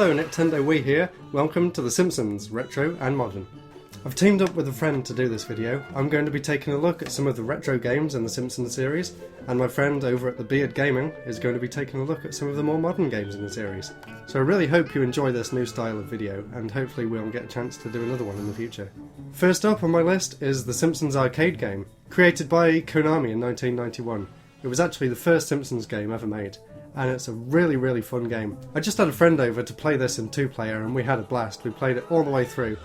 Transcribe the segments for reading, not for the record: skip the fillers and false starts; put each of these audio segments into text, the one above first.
Hello, Nintendo Wii here. Welcome to the Simpsons, Retro and Modern. I've teamed up with a friend to do this video. I'm going to be taking a look at some of the retro games in the Simpsons series, and my friend over at the Beard Gaming is going to be taking a look at some of the more modern games in the series. So I really hope you enjoy this new style of video, and hopefully we'll get a chance to do another one in the future. First up on my list is the Simpsons arcade game, created by Konami in 1991. It was actually the first Simpsons game ever made, and it's a really fun game. I just had a friend over to play this in 2-player and we had a blast. We played it all the way through.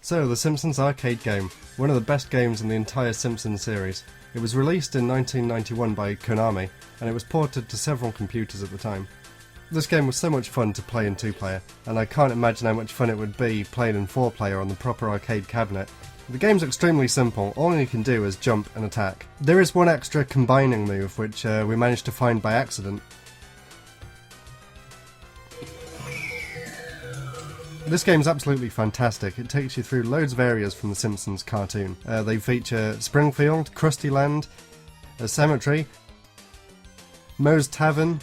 So, the Simpsons arcade game, one of the best games in the entire Simpsons series. It was released in 1991 by Konami, and it was ported to several computers at the time. This game was so much fun to play in 2-player, and I can't imagine how much fun it would be playing in 4-player on the proper arcade cabinet. The game's extremely simple, all you can do is jump and attack. There is one extra combining move which we managed to find by accident. This game's absolutely fantastic. It takes you through loads of areas from the Simpsons cartoon. They feature Springfield, Krusty Land, a cemetery, Moe's Tavern,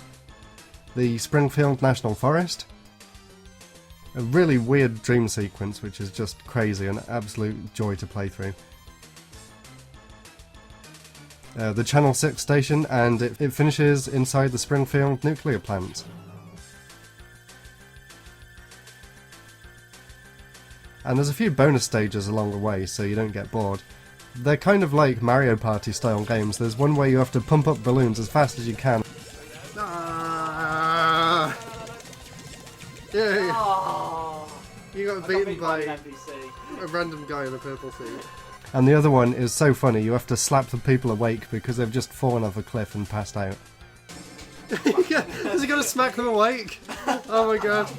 the Springfield National Forest, a really weird dream sequence which is just crazy and absolute joy to play through. The Channel 6 station, and it finishes inside the Springfield nuclear plant. And there's a few bonus stages along the way so you don't get bored. They're kind of like Mario Party style games. There's one where you have to pump up balloons as fast as you can. Ah! Yay! Oh, you got beaten by a random guy in a purple suit. And the other one is so funny, you have to slap the people awake because they've just fallen off a cliff and passed out. Yeah, has he got to smack them awake? Oh my god.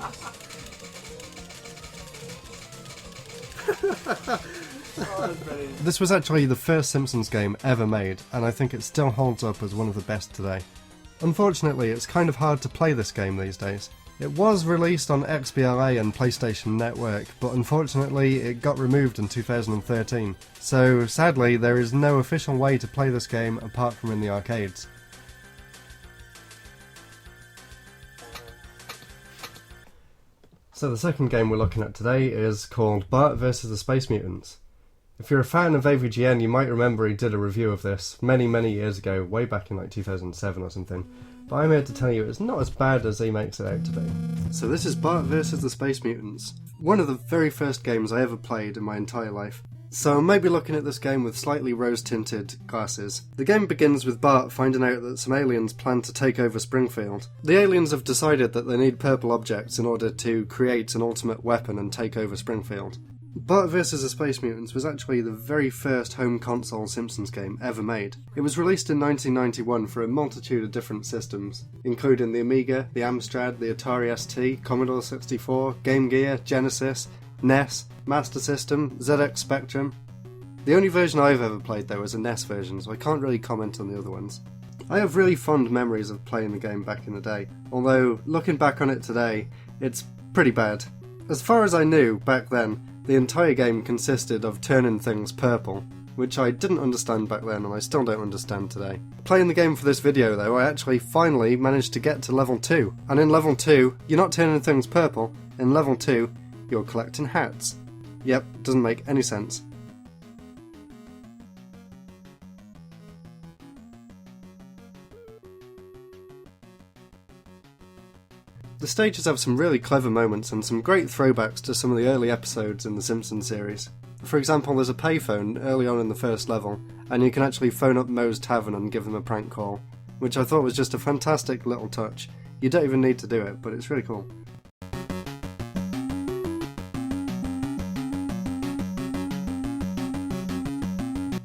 This was actually the first Simpsons game ever made, and I think it still holds up as one of the best today. Unfortunately, it's kind of hard to play this game these days. It was released on XBLA and PlayStation Network, but unfortunately it got removed in 2013. So sadly, there is no official way to play this game apart from in the arcades. So the second game we're looking at today is called Bart vs. the Space Mutants. If you're a fan of AVGN, you might remember he did a review of this many years ago, way back in like 2007 or something. But I'm here to tell you it's not as bad as he makes it out to be. So this is Bart vs. the Space Mutants, one of the very first games I ever played in my entire life. So I may be looking at this game with slightly rose-tinted glasses. The game begins with Bart finding out that some aliens plan to take over Springfield. The aliens have decided that they need purple objects in order to create an ultimate weapon and take over Springfield. Bart vs. the Space Mutants was actually the very first home console Simpsons game ever made. It was released in 1991 for a multitude of different systems, including the Amiga, the Amstrad, the Atari ST, Commodore 64, Game Gear, Genesis, NES, Master System, ZX Spectrum. The only version I've ever played though was a NES version, so I can't really comment on the other ones. I have really fond memories of playing the game back in the day, although looking back on it today, it's pretty bad. As far as I knew back then, the entire game consisted of turning things purple, which I didn't understand back then and I still don't understand today. Playing the game for this video though, I actually finally managed to get to level 2, and in level 2, you're not turning things purple, in level 2, you're collecting hats. Yep, doesn't make any sense. The stages have some really clever moments and some great throwbacks to some of the early episodes in the Simpsons series. For example, there's a payphone early on in the first level, and you can actually phone up Moe's Tavern and give them a prank call, which I thought was just a fantastic little touch. You don't even need to do it, but it's really cool.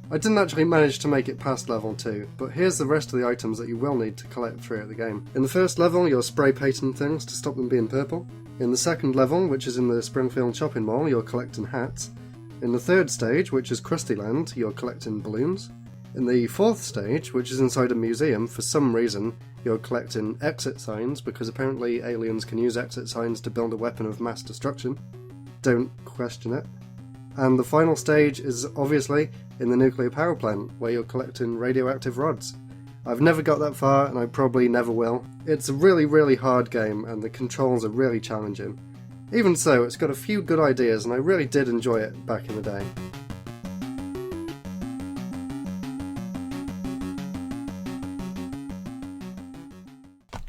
I didn't actually manage to make it past level 2, but here's the rest of the items that you will need to collect throughout the game. In the first level, you're spray painting things to stop them being purple. In the second level, which is in the Springfield shopping mall, you're collecting hats. In the third stage, which is Krusty Land, you're collecting balloons. In the fourth stage, which is inside a museum, for some reason, you're collecting exit signs, because apparently aliens can use exit signs to build a weapon of mass destruction. Don't question it. And the final stage is obviously in the nuclear power plant, where you're collecting radioactive rods. I've never got that far and I probably never will. It's a really hard game and the controls are really challenging. Even so, it's got a few good ideas and I really did enjoy it back in the day.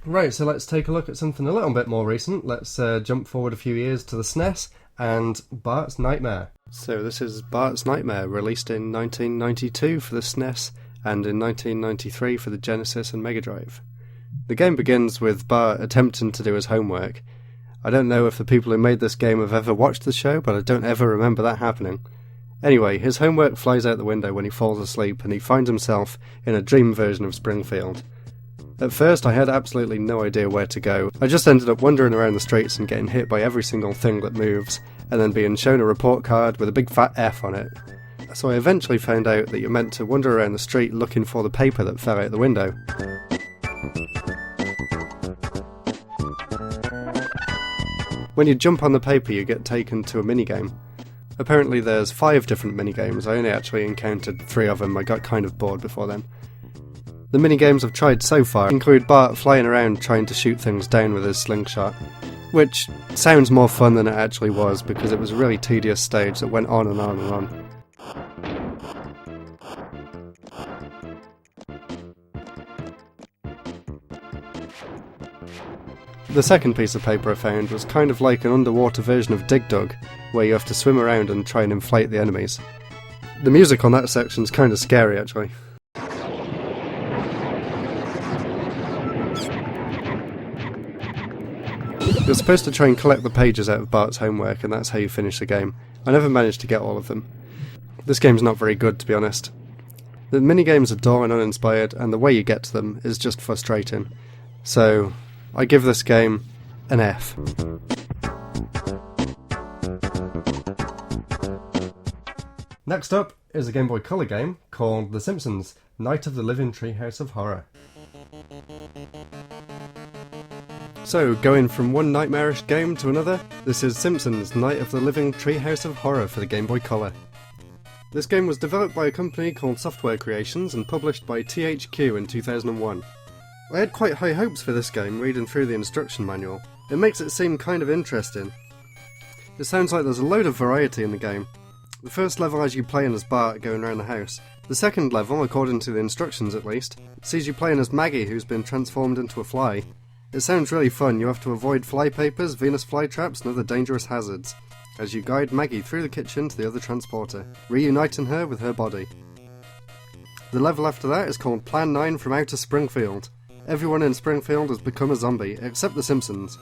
Right, so let's take a look at something a little bit more recent. Let's jump forward a few years to the SNES and Barts Nightmare. So this is Barts Nightmare, released in 1992 for the SNES and in 1993 for the Genesis and Mega Drive. The game begins with Bart attempting to do his homework. I don't know if the people who made this game have ever watched the show, but I don't ever remember that happening. Anyway, his homework flies out the window when he falls asleep and he finds himself in a dream version of Springfield. At first I had absolutely no idea where to go. I just ended up wandering around the streets and getting hit by every single thing that moves, and then being shown a report card with a big fat F on it. So I eventually found out that you're meant to wander around the street looking for the paper that fell out the window. When you jump on the paper you get taken to a minigame. Apparently there's 5 different minigames. I only actually encountered 3 of them. I got kind of bored before then. The minigames I've tried so far include Bart flying around trying to shoot things down with his slingshot, which sounds more fun than it actually was because it was a really tedious stage that went on and on and on. The second piece of paper I found was kind of like an underwater version of Dig Dug, where you have to swim around and try and inflate the enemies. The music on that section's kind of scary actually. You're supposed to try and collect the pages out of Bart's homework and that's how you finish the game. I never managed to get all of them. This game's not very good, to be honest. The minigames are dull and uninspired and the way you get to them is just frustrating. So, I give this game an F. Next up is a Game Boy Color game called The Simpsons, Night of the Living Treehouse of Horror. So, going from one nightmarish game to another, this is Simpsons Night of the Living Treehouse of Horror for the Game Boy Color. This game was developed by a company called Software Creations and published by THQ in 2001. I had quite high hopes for this game reading through the instruction manual. It makes it seem kind of interesting. It sounds like there's a load of variety in the game. The first level has you playing as Bart going around the house. The second level, according to the instructions at least, sees you playing as Maggie who's been transformed into a fly. It sounds really fun. You have to avoid flypapers, Venus flytraps and other dangerous hazards, as you guide Maggie through the kitchen to the other transporter, reuniting her with her body. The level after that is called Plan 9 from Outer Springfield. Everyone in Springfield has become a zombie, except the Simpsons.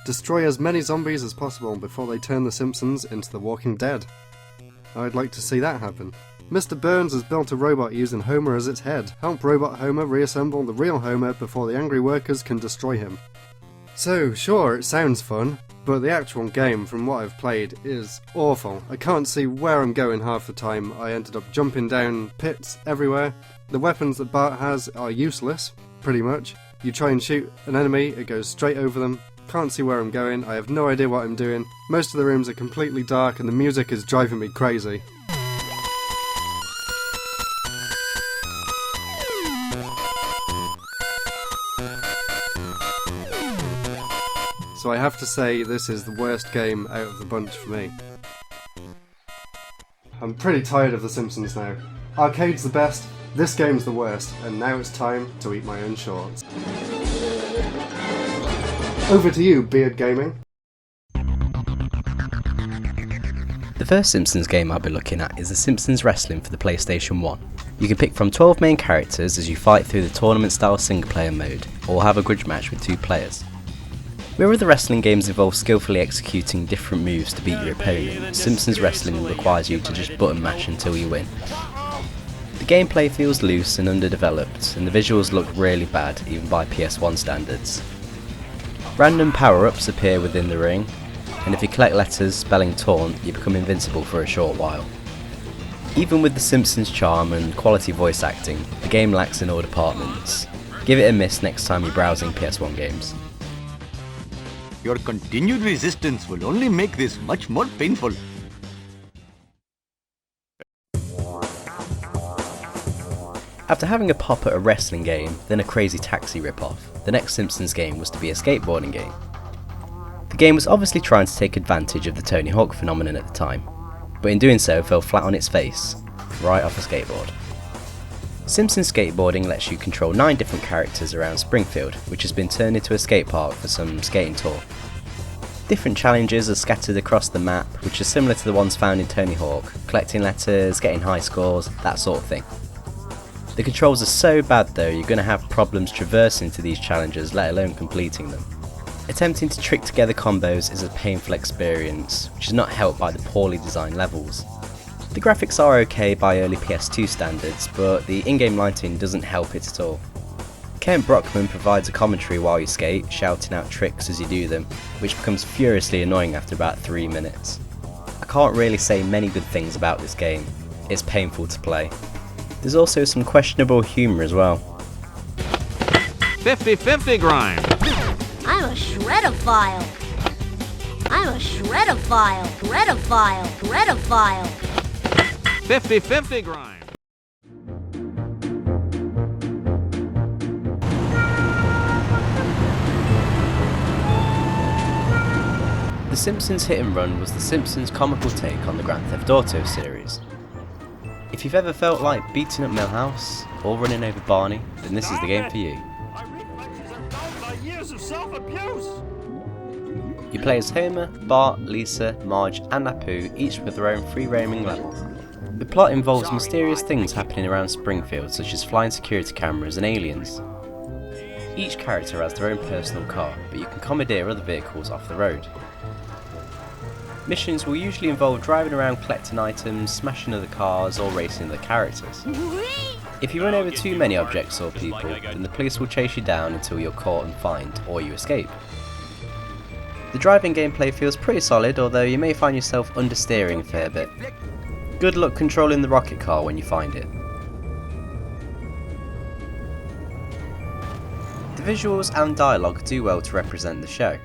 Destroy as many zombies as possible before they turn the Simpsons into the Walking Dead. I'd like to see that happen. Mr. Burns has built a robot using Homer as its head. Help Robot Homer reassemble the real Homer before the angry workers can destroy him. So, sure, it sounds fun, but the actual game, from what I've played, is awful. I can't see where I'm going half the time. I ended up jumping down pits everywhere. The weapons that Bart has are useless, pretty much. You try and shoot an enemy, it goes straight over them. Can't see where I'm going, I have no idea what I'm doing. Most of the rooms are completely dark and the music is driving me crazy. So I have to say this is the worst game out of the bunch for me. I'm pretty tired of The Simpsons now. Arcade's the best, this game's the worst, and now it's time to eat my own shorts. Over to you, Beard Gaming. The first Simpsons game I'll be looking at is the Simpsons Wrestling for the PlayStation 1. You can pick from 12 main characters as you fight through the tournament style single player mode, or have a grudge match with 2 players. Where other wrestling games involve skillfully executing different moves to beat your opponent, Simpsons Wrestling requires you to just button mash until you win. The gameplay feels loose and underdeveloped, and the visuals look really bad, even by PS1 standards. Random power-ups appear within the ring, and if you collect letters spelling taunt, you become invincible for a short while. Even with the Simpsons charm and quality voice acting, the game lacks in all departments. Give it a miss next time you're browsing PS1 games. Your continued resistance will only make this much more painful. After having a pop at a wrestling game, then a Crazy Taxi rip-off, the next Simpsons game was to be a skateboarding game. The game was obviously trying to take advantage of the Tony Hawk phenomenon at the time, but in doing so fell flat on its face, right off a skateboard. Simpsons Skateboarding lets you control 9 different characters around Springfield, which has been turned into a skate park for some skating tour. Different challenges are scattered across the map, which are similar to the ones found in Tony Hawk, collecting letters, getting high scores, that sort of thing. The controls are so bad though, you're going to have problems traversing to these challenges, let alone completing them. Attempting to trick together combos is a painful experience, which is not helped by the poorly designed levels. The graphics are okay by early PS2 standards, but the in-game lighting doesn't help it at all. Kent Brockman provides a commentary while you skate, shouting out tricks as you do them, which becomes furiously annoying after about 3 minutes. I can't really say many good things about this game, it's painful to play. There's also some questionable humour as well. 50-50 grind. I'm a shredophile. I'm a shredophile. Shredophile. Shredophile. 50-50 grind. The Simpsons Hit and Run was the Simpsons' comical take on the Grand Theft Auto series. If you've ever felt like beating up Milhouse or running over Barney, then this is the game for you. You play as Homer, Bart, Lisa, Marge and Apu, each with their own free roaming level. The plot involves mysterious things happening around Springfield, such as flying security cameras and aliens. Each character has their own personal car, but you can commandeer other vehicles off the road. Missions will usually involve driving around collecting items, smashing other cars or racing other characters. If you run over too many objects or people, then the police will chase you down until you're caught and fined, or you escape. The driving gameplay feels pretty solid, although you may find yourself understeering a fair bit. Good luck controlling the rocket car when you find it. The visuals and dialogue do well to represent the show.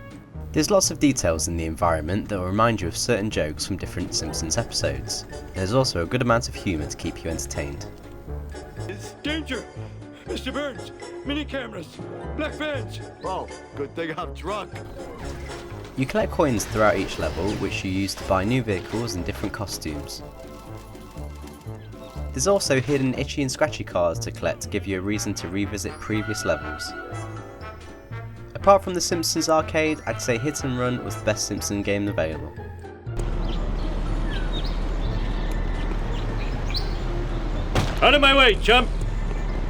There's lots of details in the environment that will remind you of certain jokes from different Simpsons episodes. There's also a good amount of humour to keep you entertained. It's danger! Mr. Burns, mini cameras, black vans. Oh, good thing I'm drunk. You collect coins throughout each level, which you use to buy new vehicles and different costumes. There's also hidden itchy and scratchy cars to collect to give you a reason to revisit previous levels. Apart from the Simpsons arcade, I'd say Hit and Run was the best Simpsons game available. Out of my way, chump!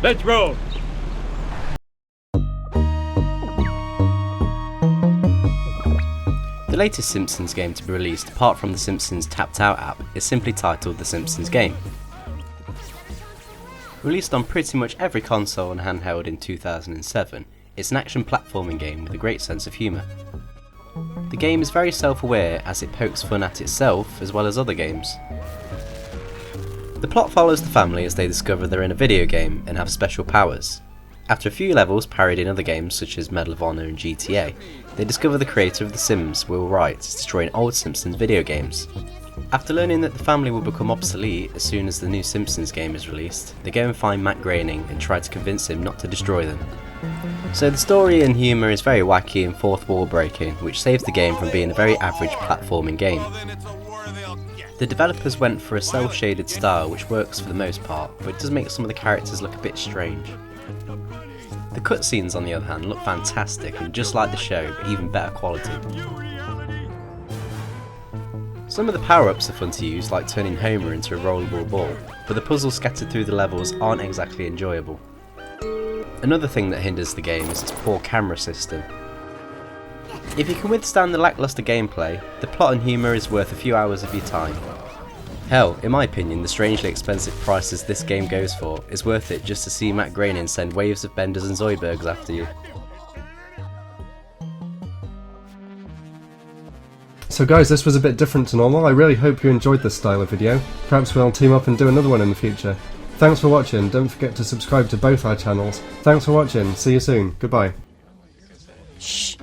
Let's roll! The latest Simpsons game to be released apart from the Simpsons Tapped Out app is simply titled The Simpsons Game. Released on pretty much every console and handheld in 2007, it's an action platforming game with a great sense of humour. The game is very self-aware as it pokes fun at itself as well as other games. The plot follows the family as they discover they're in a video game and have special powers. After a few levels parodied in other games such as Medal of Honor and GTA, they discover the creator of The Sims, Will Wright, is destroying old Simpsons video games. After learning that the family will become obsolete as soon as the new Simpsons game is released, they go and find Matt Groening and try to convince him not to destroy them. So the story and humour is very wacky and fourth wall breaking, which saves the game from being a very average platforming game. The developers went for a cel-shaded style which works for the most part, but it does make some of the characters look a bit strange. The cutscenes on the other hand look fantastic and just like the show, but even better quality. Some of the power-ups are fun to use, like turning Homer into a rollable ball, but the puzzles scattered through the levels aren't exactly enjoyable. Another thing that hinders the game is its poor camera system. If you can withstand the lacklustre gameplay, the plot and humour is worth a few hours of your time. Hell, in my opinion, the strangely expensive prices this game goes for is worth it just to see Matt Groening send waves of Benders and Zoidbergs after you. So guys, this was a bit different to normal. I really hope you enjoyed this style of video. Perhaps we'll team up and do another one in the future. Thanks for watching, don't forget to subscribe to both our channels. Thanks for watching, see you soon, goodbye. Shh.